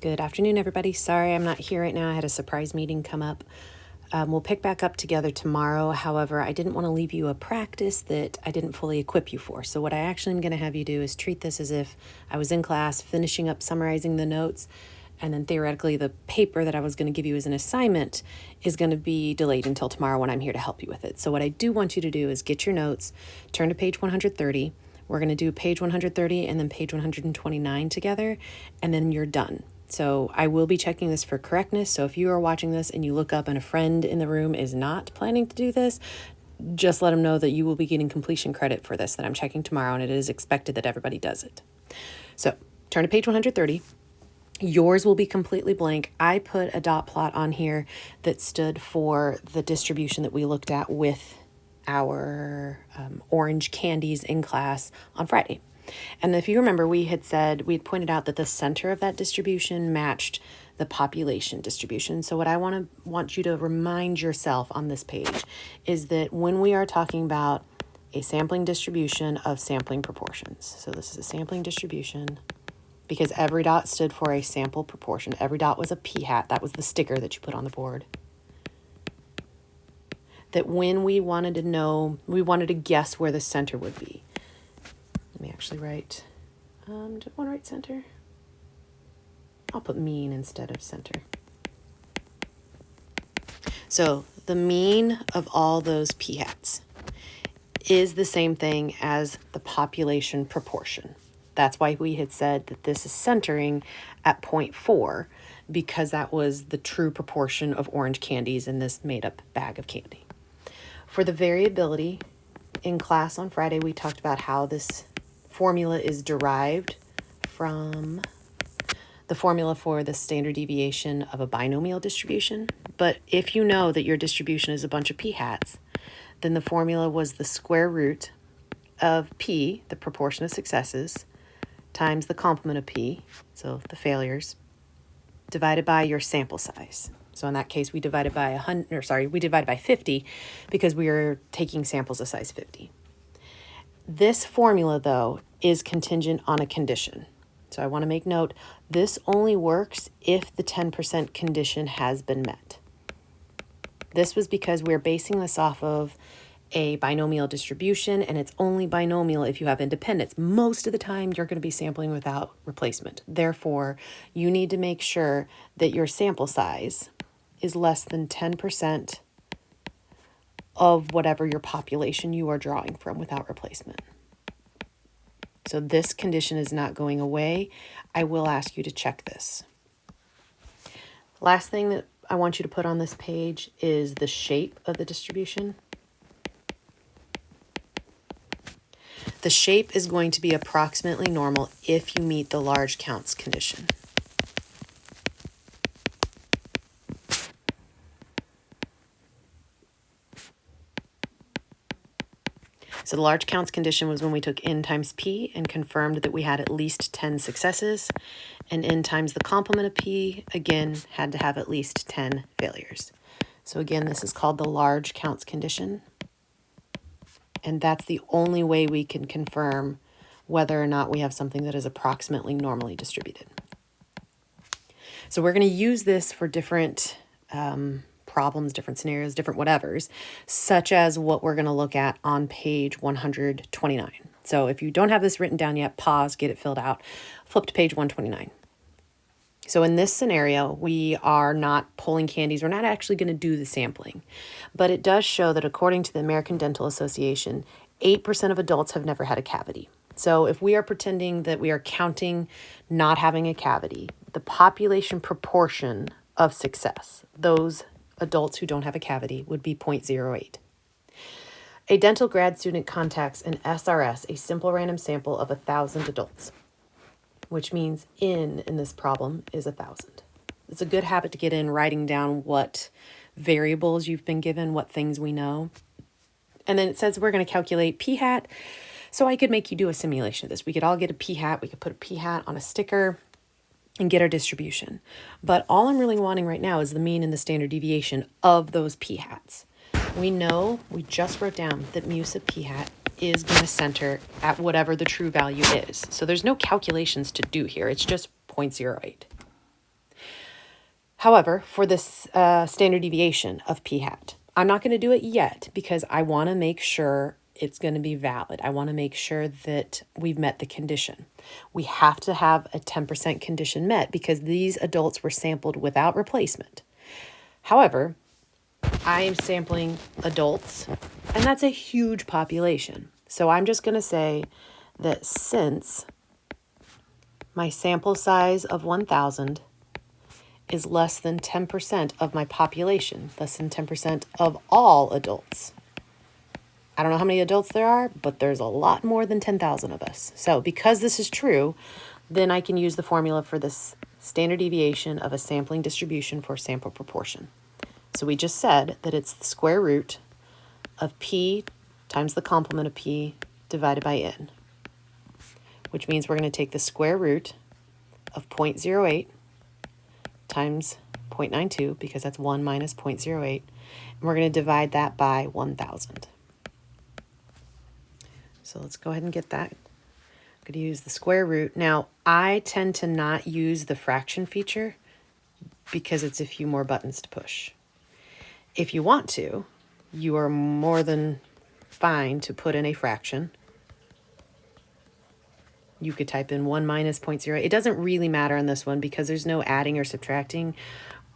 Good afternoon, everybody. Sorry I'm not here right now. I had a surprise meeting come up. We'll pick back up together tomorrow. However, I didn't want to leave you a practice that I didn't fully equip you for. So what I actually am going to have you do is treat this as if I was in class, finishing up summarizing the notes, and then theoretically the paper that I was going to give you as an assignment is going to be delayed until tomorrow when I'm here to help you with it. So what I do want you to do is get your notes, turn to page 130. We're going to do page 130 and then page 129 together, and then you're done. So I will be checking this for correctness. So if you are watching this and you look up and a friend in the room is not planning to do this, just let them know that you will be getting completion credit for this, that I'm checking tomorrow, and it is expected that everybody does it. So turn to page 130. Yours will be completely blank. I put a dot plot on here that stood for the distribution that we looked at with our orange candies in class on Friday. And if you remember, we had pointed out that the center of that distribution matched the population distribution. So what I want you to remind yourself on this page is that when we are talking about a sampling distribution of sampling proportions, so this is a sampling distribution because every dot stood for a sample proportion. Every dot was a p-hat. That was the sticker that you put on the board. That when we wanted to guess where the center would be. Let me actually write, do I want to write center? I'll put mean instead of center. So the mean of all those p-hats is the same thing as the population proportion. That's why we had said that this is centering at 0.4 because that was the true proportion of orange candies in this made-up bag of candy. For the variability, in class on Friday, we talked about how this formula is derived from the formula for the standard deviation of a binomial distribution. But if you know that your distribution is a bunch of p-hats, then the formula was the square root of p, the proportion of successes, times the complement of p, so the failures, divided by your sample size. So in that case, we divided by 50 because we are taking samples of size 50. This formula, though, is contingent on a condition. So I want to make note, this only works if the 10% condition has been met. This was because we're basing this off of a binomial distribution, and it's only binomial if you have independence. Most of the time, you're going to be sampling without replacement. Therefore, you need to make sure that your sample size is less than 10% of whatever your population you are drawing from without replacement. So this condition is not going away. I will ask you to check this. Last thing that I want you to put on this page is the shape of the distribution. The shape is going to be approximately normal if you meet the large counts condition. So the large counts condition was when we took n times p and confirmed that we had at least 10 successes, and n times the complement of p, again, had to have at least 10 failures. So again, this is called the large counts condition, and that's the only way we can confirm whether or not we have something that is approximately normally distributed. So we're going to use this for different problems, different scenarios, different whatevers, such as what we're going to look at on page 129. So if you don't have this written down yet, pause, get it filled out, flip to page 129. So in this scenario, we are not pulling candies. We're not actually going to do the sampling, but it does show that according to the American Dental Association, 8% of adults have never had a cavity. So if we are pretending that we are counting not having a cavity, the population proportion of success, those adults who don't have a cavity, would be 0.08. A dental grad student contacts an SRS, a simple random sample of 1,000 adults, which means in this problem is 1,000. It's a good habit to get in writing down what variables you've been given, what things we know. And then it says we're going to calculate p-hat. So I could make you do a simulation of this. We could all get a p-hat. We could put a p-hat on a sticker and get our distribution. But all I'm really wanting right now is the mean and the standard deviation of those p-hats. We know, we just wrote down that mu sub p-hat is going to center at whatever the true value is. So there's no calculations to do here. It's just 0.08. However, for this standard deviation of p hat, I'm not going to do it yet because I want to make sure it's going to be valid. I want to make sure that we've met the condition. We have to have a 10% condition met because these adults were sampled without replacement. However, I am sampling adults, and that's a huge population. So I'm just going to say that since my sample size of 1,000 is less than 10% of my population, less than 10% of all adults. I don't know how many adults there are, but there's a lot more than 10,000 of us. So because this is true, then I can use the formula for this standard deviation of a sampling distribution for sample proportion. So we just said that it's the square root of p times the complement of p divided by n, which means we're going to take the square root of 0.08 times 0.92, because that's 1 minus 0.08, and we're going to divide that by 1,000. So let's go ahead and get that. I'm going to use the square root. Now, I tend to not use the fraction feature because it's a few more buttons to push. If you want to, you are more than fine to put in a fraction. You could type in 1 minus 0.08. It doesn't really matter on this one because there's no adding or subtracting.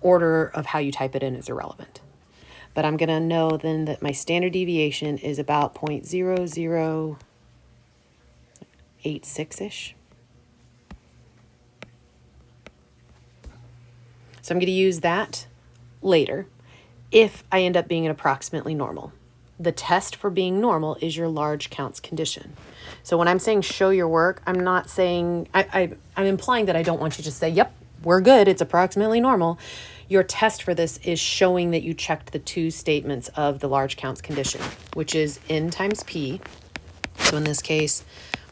Order of how you type it in is irrelevant. But I'm going to know then that my standard deviation is about 0.0086-ish. So I'm going to use that later if I end up being an approximately normal. The test for being normal is your large counts condition. So when I'm saying show your work, I'm not saying, I'm implying that I don't want you to say, yep, we're good, it's approximately normal. Your test for this is showing that you checked the two statements of the large counts condition, which is n times p. So in this case,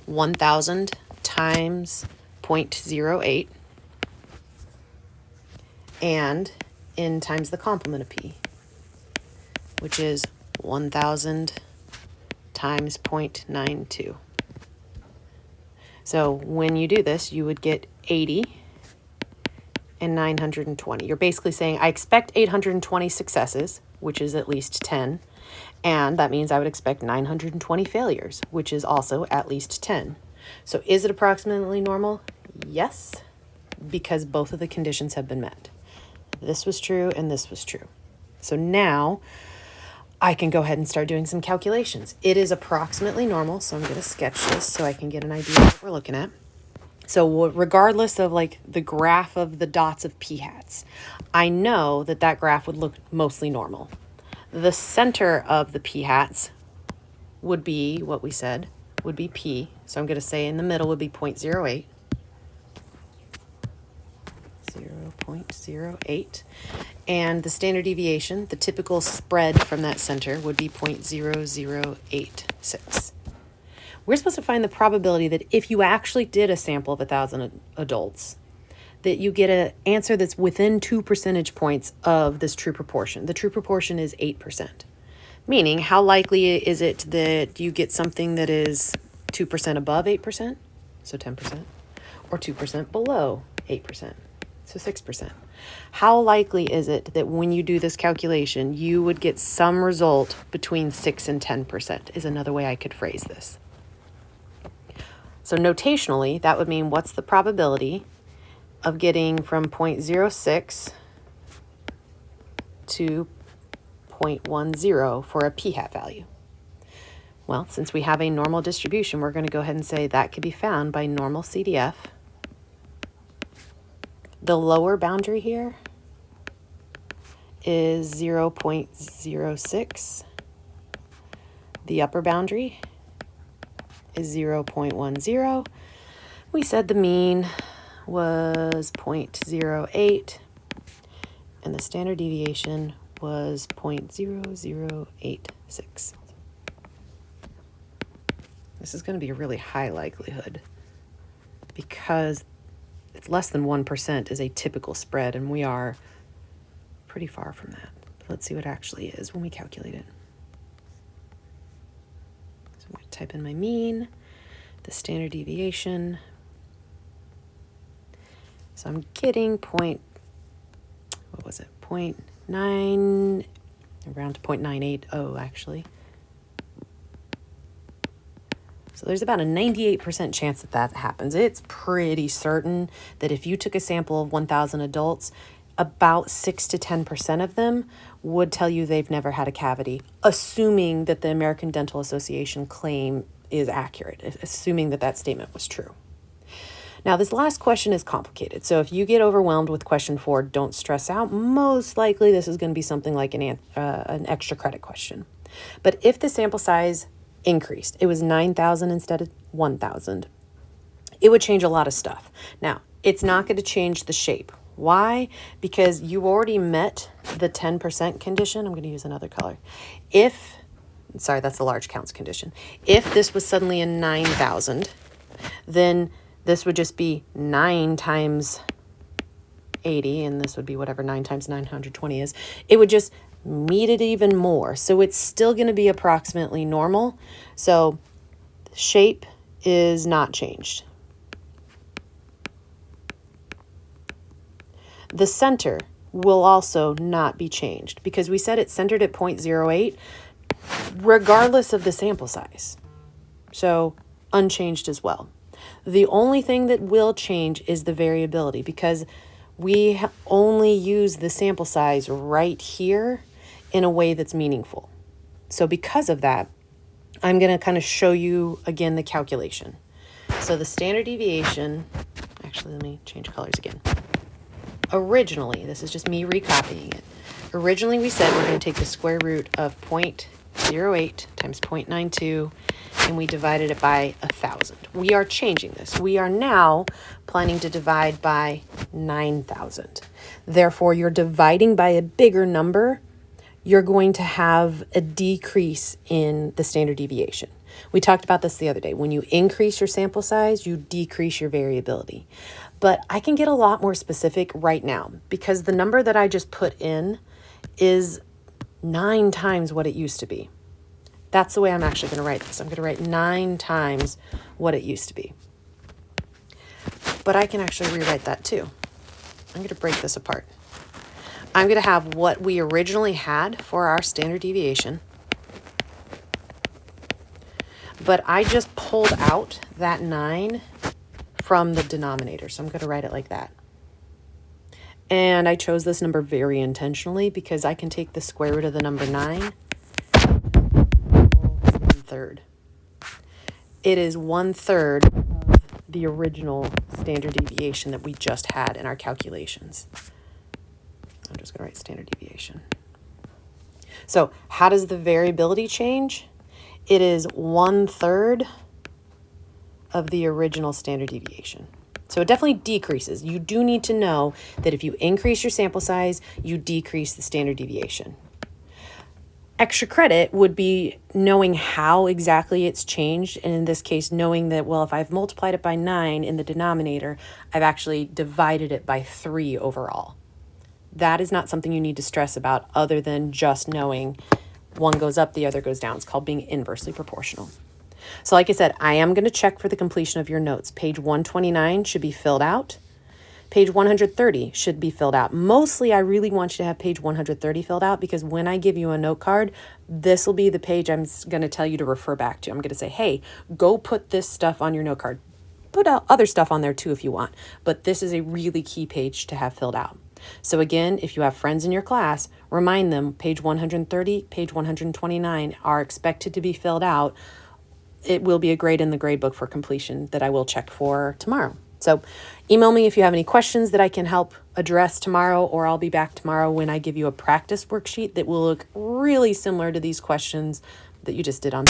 1,000 times 0.08 and n times the complement of p, which is 1,000 times 0.92. So when you do this, you would get 80 and 920. You're basically saying, I expect 820 successes, which is at least 10, and that means I would expect 920 failures, which is also at least 10. So is it approximately normal? Yes, because both of the conditions have been met. This was true and this was true. So now I can go ahead and start doing some calculations. It is approximately normal, so I'm going to sketch this so I can get an idea of what we're looking at. So regardless of like the graph of the dots of p hats, I know that that graph would look mostly normal. The center of the p hats would be what we said would be p. So I'm going to say in the middle would be 0.08. 0.08. And the standard deviation, the typical spread from that center, would be 0.0086. We're supposed to find the probability that if you actually did a sample of 1,000 adults, that you get an answer that's within 2 percentage points of this true proportion. The true proportion is 8%. Meaning, how likely is it that you get something that is 2% above 8%, so 10%, or 2% below 8%, so 6%? How likely is it that when you do this calculation, you would get some result between 6 and 10% is another way I could phrase this. So notationally, that would mean what's the probability of getting from 0.06 to 0.10 for a p-hat value? Well, since we have a normal distribution, we're going to go ahead and say that could be found by normal CDF. The lower boundary here is 0.06. The upper boundary is 0.10. We said the mean was 0.08 and the standard deviation was 0.0086. This is going to be a really high likelihood because it's less than 1% is a typical spread, and we are pretty far from that. But let's see what it actually is when we calculate it. So I'm going to type in my mean, the standard deviation. So I'm getting was it? 0.9, around to 0.980 actually. So there's about a 98% chance that that happens. It's pretty certain that if you took a sample of 1,000 adults, about 6 to 10% of them would tell you they've never had a cavity, assuming that the American Dental Association claim is accurate, assuming that that statement was true. Now, this last question is complicated. So if you get overwhelmed with question 4, don't stress out. Most likely this is going to be something like an extra credit question. But if the sample size increased, it was 9,000 instead of 1,000, it would change a lot of stuff. Now, it's not going to change the shape. Why? Because you already met the 10% condition. I'm going to use another color. Sorry, that's the large counts condition. If this was suddenly a 9,000, then this would just be 9 times 80, and this would be whatever 9 times 920 is. It would just meet it even more. So it's still going to be approximately normal. So shape is not changed. The center will also not be changed because we said it's centered at 0.08 regardless of the sample size. So unchanged as well. The only thing that will change is the variability because we only use the sample size right here in a way that's meaningful. So because of that, I'm going to kind of show you again the calculation. So the standard deviation, actually let me change colors again. Originally, this is just me recopying it. Originally we said we're going to take the square root of 0.08 times 0.92 and we divided it by 1,000. We are changing this. We are now planning to divide by 9,000. Therefore, you're dividing by a bigger number. You're going to have a decrease in the standard deviation. We talked about this the other day. When you increase your sample size, you decrease your variability. But I can get a lot more specific right now because the number that I just put in is 9 times what it used to be. That's the way I'm actually going to write this. I'm going to write 9 times what it used to be. But I can actually rewrite that too. I'm going to break this apart. I'm going to have what we originally had for our standard deviation, but I just pulled out that 9 from the denominator. So I'm going to write it like that. And I chose this number very intentionally because I can take the square root of the number 9, 1/3. It is 1/3 of the original standard deviation that we just had in our calculations. I'm just going to write standard deviation. So how does the variability change? It is 1/3 of the original standard deviation. So it definitely decreases. You do need to know that if you increase your sample size, you decrease the standard deviation. Extra credit would be knowing how exactly it's changed. And in this case, knowing that, well, if I've multiplied it by 9 in the denominator, I've actually divided it by 3 overall. That is not something you need to stress about other than just knowing one goes up, the other goes down. It's called being inversely proportional. So like I said, I am going to check for the completion of your notes. Page 129 should be filled out. Page 130 should be filled out. Mostly, I really want you to have page 130 filled out because when I give you a note card, this will be the page I'm going to tell you to refer back to. I'm going to say, hey, go put this stuff on your note card. Put other stuff on there too if you want, but this is a really key page to have filled out. So again, if you have friends in your class, remind them page 130, page 129 are expected to be filled out. It will be a grade in the grade book for completion that I will check for tomorrow. So email me if you have any questions that I can help address tomorrow, or I'll be back tomorrow when I give you a practice worksheet that will look really similar to these questions that you just did on.